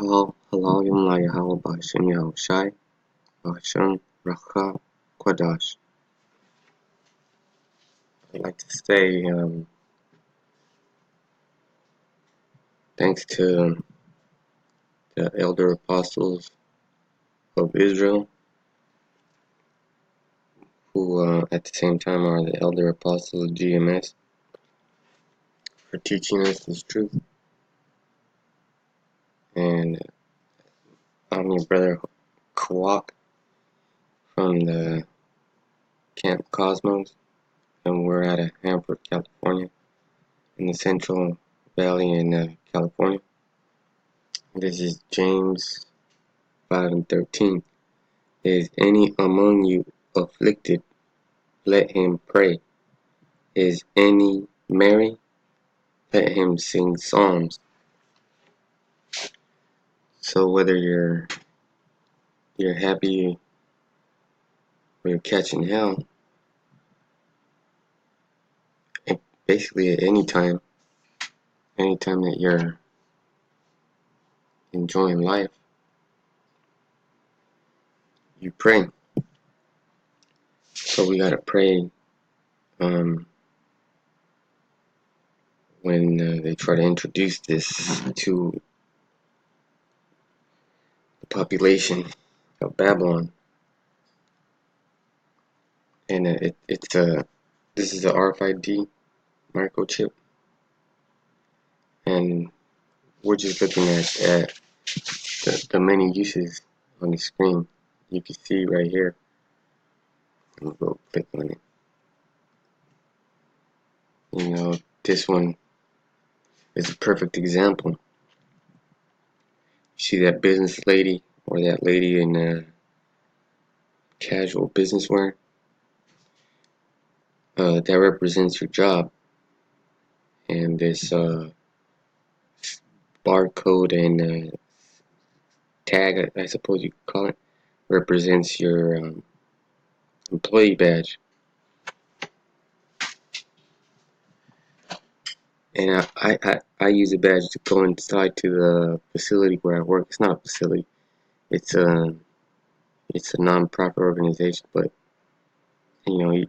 Halal Yumla Yahweh Ba'Shem Yahushai Ba'Shem Racha Kwadash. I'd like to say thanks to the elder apostles of Israel, who at the same time are the elder apostles of GMS, for teaching us this truth. And I'm your brother Kawak from the Camp Cosmos, and we're out of Hanford, California, in the Central Valley in California. This is James 5:13. Is any among you afflicted? Let him pray. Is any merry? Let him sing psalms. So whether you're happy or you're catching hell, basically at any time that you're enjoying life, you pray. So we gotta pray when they try to introduce this to the population of Babylon. And this is a RFID microchip, and we're just looking at the many uses on the screen. You can see right here. I'm gonna go click on it. You know, this one is a perfect example. You see that business lady or that lady in casual business wear? That represents your job. And this barcode and tag, I suppose you could call it, represents your employee badge. And I use a badge to go inside to the facility where I work. It's not a facility. It's a non-profit organization, but you know,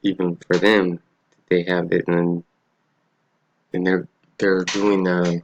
even for them, they have it, and they're doing.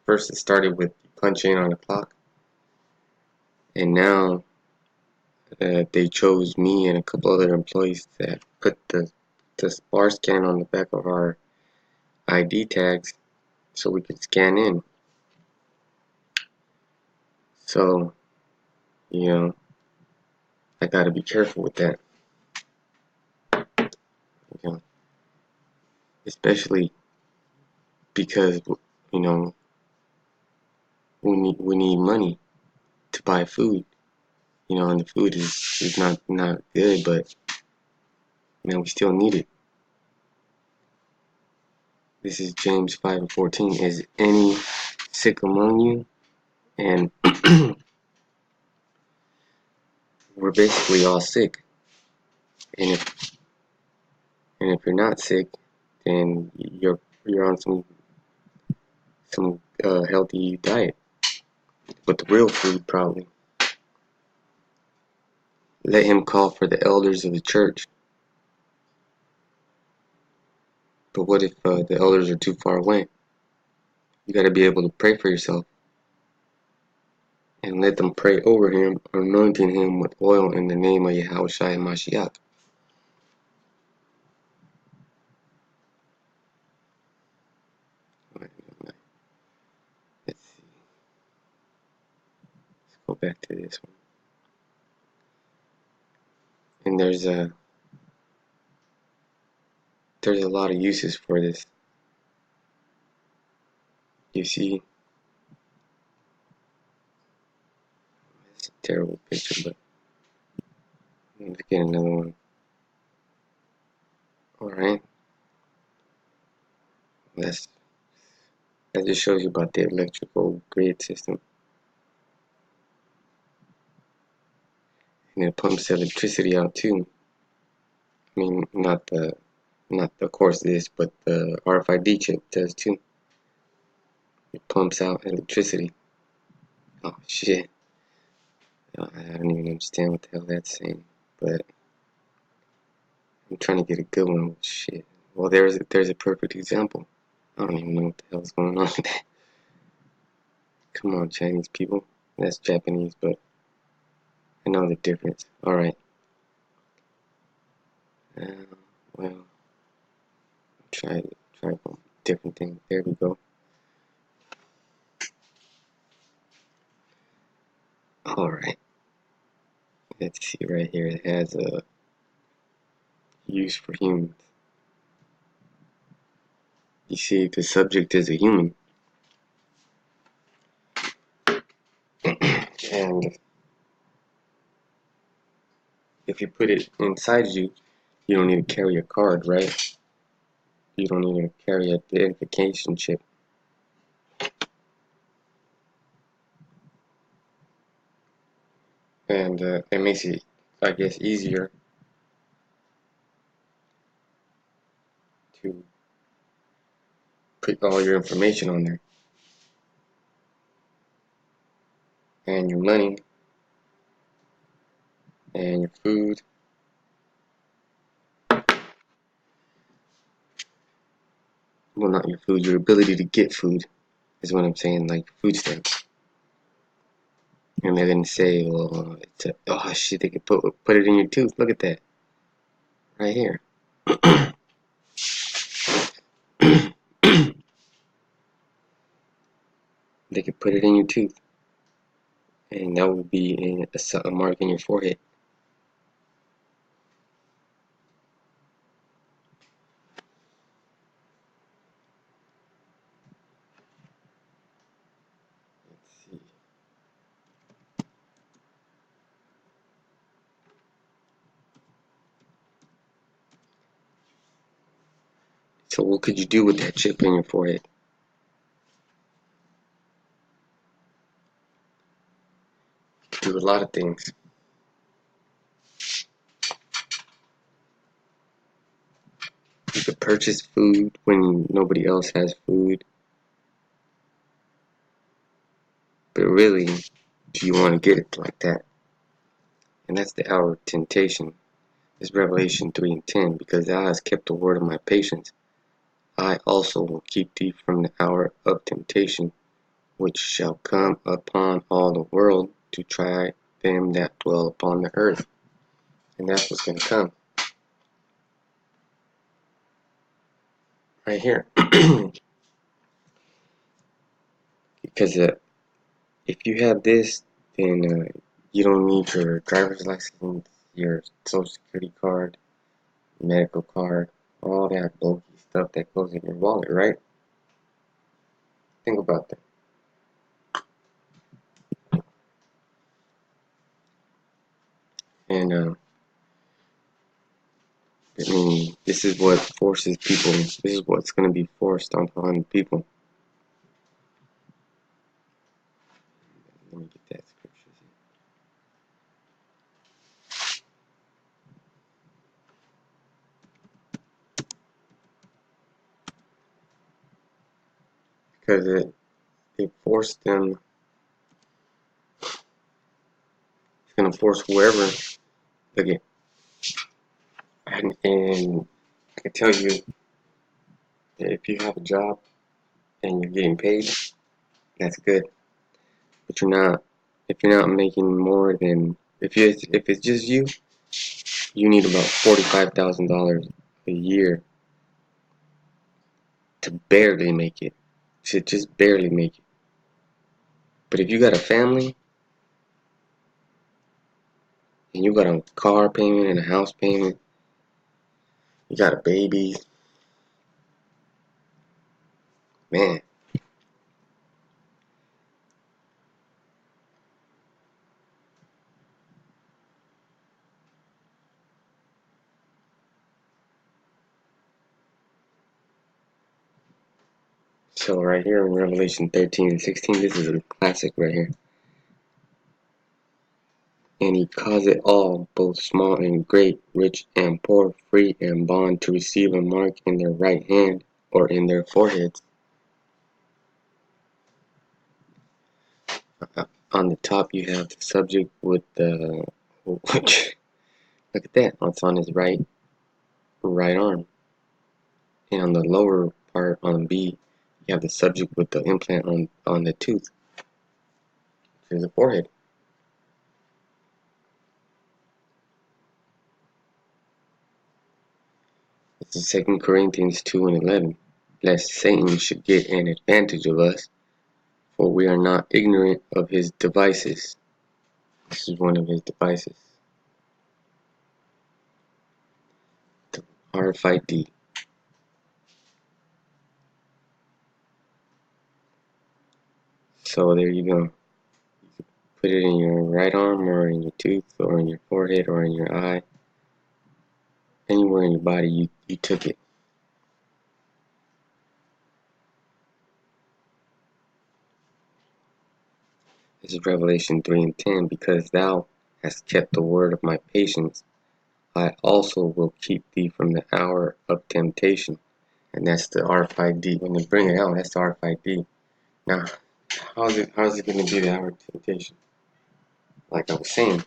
First, it started with punching on a clock, and now they chose me and a couple other employees that put the bar scan on the back of our ID tags so we could scan in. So, you know, I gotta be careful with that. You know, especially because, you know, we need money to buy food. You know, and the food is not good, but man, we still need it. This is James 5:14. Is any sick among you? And we're basically all sick. And if you're not sick, then you're on some healthy diet. But the real food, probably. Let him call for the elders of the church. But what if the elders are too far away? You got to be able to pray for yourself. And let them pray over him, anointing him with oil in the name of Yahushua Mashiach. Let's see. Let's go back to this one. And there's a lot of uses for this. You see, it's a terrible picture, but let's get another one. Alright. That just shows you about the electrical grid system. And it pumps electricity out too. I mean, not of course this, but the RFID chip does too. It pumps out electricity. Oh shit. I don't even understand what the hell that's saying. But I'm trying to get a good one. Shit. Well, there's a perfect example. I don't even know what the hell's going on with that. Come on, Chinese people. That's Japanese, but I know the difference. Alright. Well, try a different thing. There we go. Alright. Let's see right here. It has a use for humans. You see, the subject is a human. And if you put it inside you, you don't need to carry a card, right? You don't need to carry an identification chip. And it makes it, I guess, easier to put all your information on there. And your money, and your food. Well, not your food, your ability to get food is what I'm saying, like food stamps. And they're gonna say, well, oh shit, they could put it in your tooth. Look at that, right here. They could put it in your tooth, and that would be a mark in your forehead. Let's see. So what could you do with that chip in your forehead? Do a lot of things. You could purchase food when nobody else has food. But really, do you want to get it like that? And that's the hour of temptation. It's Revelation 3 and 10. Because thou hast kept the word of my patience, I also will keep thee from the hour of temptation, which shall come upon all the world to try them that dwell upon the earth. And that's what's going to come. Right here. Because if you have this, then you don't need your driver's license, your social security card, medical card, all that bulky stuff that goes in your wallet, right? Think about that. And I mean, this is what forces people. This is what's going to be forced upon people. Let me get that scripture. Because it forced them. It's going to force whoever. Look at, and I can tell you that if you have a job and you're getting paid, that's good. But if you're not making more than, if it's just you, you need about $45,000 a year to barely make it. To just barely make it. But if you got a family and you got a car payment and a house payment, you got a baby, man. So right here in Revelation 13 and 16, this is a classic right here. And he caused it all, both small and great, rich and poor, free and bond, to receive a mark in their right hand or in their foreheads. on the top you have the subject with the look at that, it's on his right arm. And on the lower part on B, you have the subject with the implant on the tooth, which is the forehead. This is 2 Corinthians 2:11. Lest Satan should get an advantage of us, for we are not ignorant of his devices. This is one of his devices. The RFID. So there you go. Put it in your right arm or in your tooth or in your forehead or in your eye. Anywhere in your body you took it. This is Revelation 3:10. Because thou hast kept the word of my patience, I also will keep thee from the hour of temptation. And that's the RFID. When they bring it out, that's the RFID. Now, how's it going to be the hour of temptation? Like I was saying,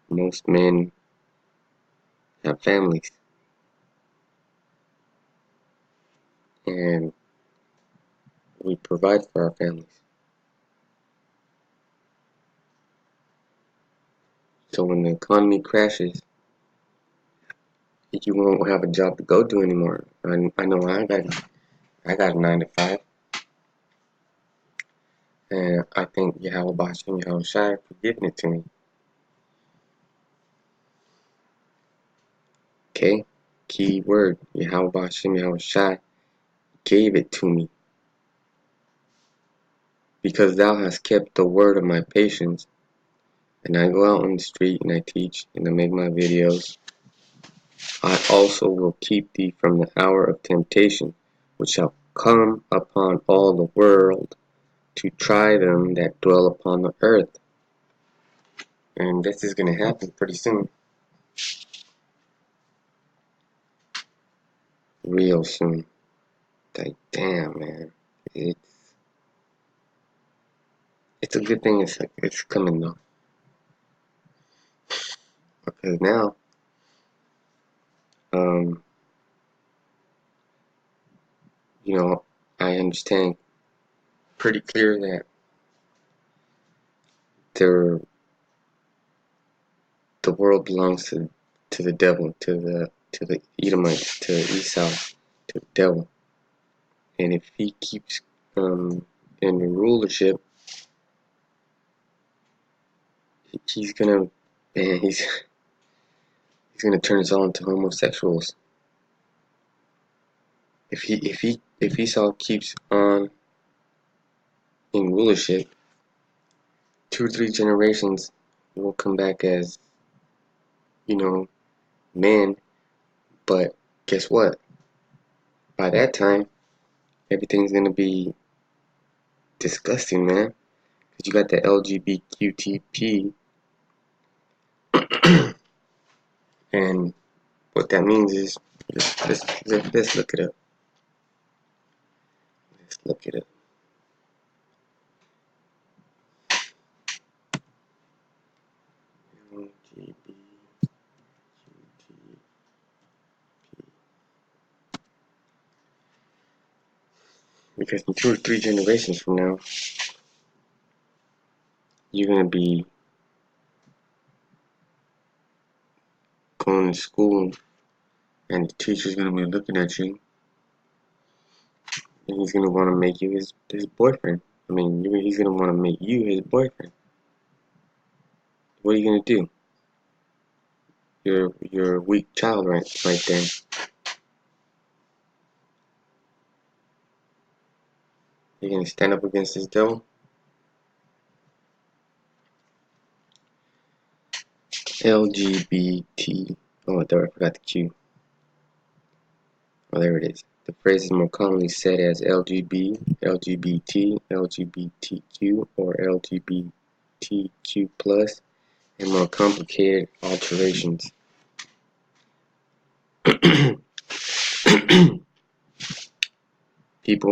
most men have families, and we provide for our families. So when the economy crashes, you won't have a job to go to anymore. I know I got a 9 to 5, and I thank Yahweh Bashem Yahweh Shai for giving it to me. Okay, key word, Yahweh Bashem Yahweh Shai gave it to me. Because thou hast kept the word of my patience. And I go out on the street and I teach and I make my videos. I also will keep thee from the hour of temptation, which shall come upon all the world, to try them that dwell upon the earth. And this is going to happen pretty soon. Real soon. Like, damn, man. It's a good thing it's coming though. Because now, you know, I understand pretty clear that the world belongs to the devil, to the Edomites, to Esau, to the devil. And if he keeps in the rulership, he's gonna turn us all into homosexuals. If Esau keeps on in rulership, 2 or 3 generations will come back as, you know, men. But guess what? By that time, everything's gonna be disgusting, man. Because you got the LGBTQP, and what that means is, let's look it up. Let's look it up. LGBTQP. Because in 2 or 3 generations from now, you're gonna be going to school, and the teacher's gonna be looking at you, and he's gonna want to make you his boyfriend. I mean, he's gonna want to make you his boyfriend. What are you gonna do? You're a weak child right there. You're gonna stand up against this devil. LGBT. Oh, there, I forgot the Q. Oh, there it is. The phrase is more commonly said as LGB, LGBT, LGBTQ, or LGBTQ+, and more complicated alterations. People